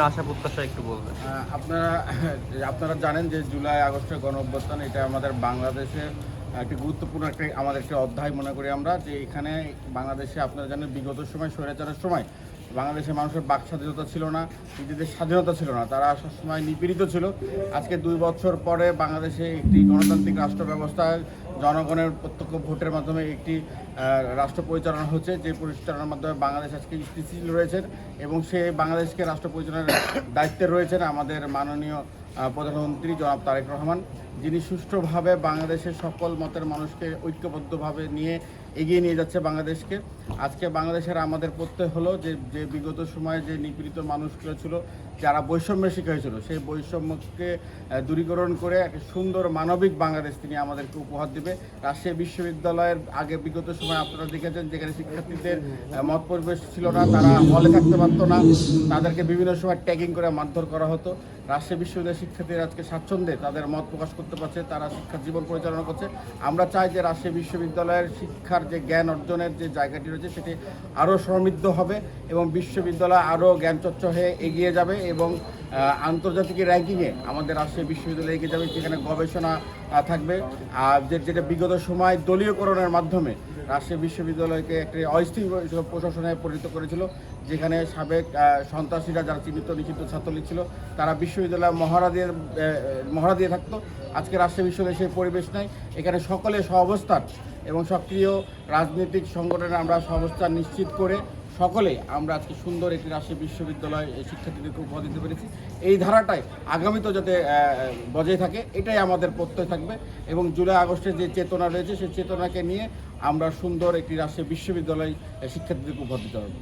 আশা প্রত্যাশা একটু বলবেন। আপনারা আপনারা জানেন যে জুলাই আগস্টের গণঅভ্যুত্থান এটা আমাদের বাংলাদেশে একটি গুরুত্বপূর্ণ আমাদের একটি অধ্যায় মনে করি আমরা, যে এখানে বাংলাদেশে আপনারা জানেন বিগত সময় স্বৈরাচারের সময় বাংলাদেশের মানুষের বাক স্বাধীনতা ছিল না, নিজেদের স্বাধীনতা ছিল না, তারা সবসময় নিপীড়িত ছিল। আজকে 2 বছর পরে বাংলাদেশে একটি গণতান্ত্রিক রাষ্ট্র ব্যবস্থায় জনগণের প্রত্যক্ষ ভোটের মাধ্যমে একটি রাষ্ট্র পরিচালনা হচ্ছে, যে পরিচালনার মাধ্যমে বাংলাদেশ আজকে স্থিতিশীল রয়েছেন এবং সে বাংলাদেশকে রাষ্ট্র পরিচালনার দায়িত্বে রয়েছেন আমাদের মাননীয় প্রধানমন্ত্রী জনাব তারেক রহমান, যিনি সুষ্ঠুভাবে বাংলাদেশের সকল মতের মানুষকে ঐক্যবদ্ধভাবে নিয়ে এগিয়ে নিয়ে যাচ্ছে বাংলাদেশকে। আজকে বাংলাদেশের আমাদের প্রত্যয় হলো যে বিগত সময়ে যে নিপীড়িত মানুষগুলো ছিল, যারা বৈষম্যের শিকার হয়েছিল, সেই বৈষম্যকে দূরীকরণ করে এক সুন্দর মানবিক বাংলাদেশ তিনি আমাদেরকে উপহার দেবে। রাজশাহী বিশ্ববিদ্যালয়ের আগে বিগত সময় আপনারা দেখেছেন যেখানে শিক্ষার্থীদের মত পরিবেশ ছিল না, তারা হলে থাকতে পারতো না, তাদেরকে বিভিন্ন সময় ট্যাগিং করে মারধর করা হতো। রাজশাহী বিশ্ববিদ্যালয়ের শিক্ষার্থীরা আজকে স্বাচ্ছন্দ্যে তাদের মত প্রকাশ করতে পারছে, তারা শিক্ষার জীবন পরিচালনা করছে। আমরা চাই যে রাজশাহী বিশ্ববিদ্যালয়ের শিক্ষার যে জ্ঞান অর্জনের যে জায়গাটি রয়েছে সেটি আরও সমৃদ্ধ হবে এবং বিশ্ববিদ্যালয় আরও জ্ঞানচর্চা হয়ে এগিয়ে যাবে এবং আন্তর্জাতিক র্যাঙ্কিংয়ে আমাদের রাজশাহী বিশ্ববিদ্যালয় এগিয়ে যাবে, যেখানে গবেষণা থাকবে। আর যেটা বিগত সময় দলীয়করণের মাধ্যমে রাজশাহী বিশ্ববিদ্যালয়কে একটি অস্থির প্রশাসনে পরিণত করেছিল, যেখানে সাবেক সন্ত্রাসীরা যারা চিহ্নিত নিষিদ্ধ ছাত্রলীগ ছিল তারা বিশ্ববিদ্যালয়ে মহড়া দিয়ে থাকতো। আজকে রাজশাহী বিশ্ববিদ্যালয়ে সেই পরিবেশ নাই, এখানে সকলে সহাবস্থান এবং সক্রিয় রাজনৈতিক সংগঠনে আমরা সহাবস্থান নিশ্চিত করে সকলে আমরা আজকে সুন্দর একটি রাজশাহী বিশ্ববিদ্যালয় শিক্ষার্থীদেরকে উপহার দিতে পেরেছি। এই ধারাটাই আগামীতেও যাতে বজায় থাকে, এটাই আমাদের প্রত্যয় থাকবে এবং জুলাই আগস্টের যে চেতনা রয়েছে সেই চেতনাকে নিয়ে আমরা সুন্দর একটি রাজশাহী বিশ্ববিদ্যালয় শিক্ষার্থীদেরকে উপহার দিতে পারব।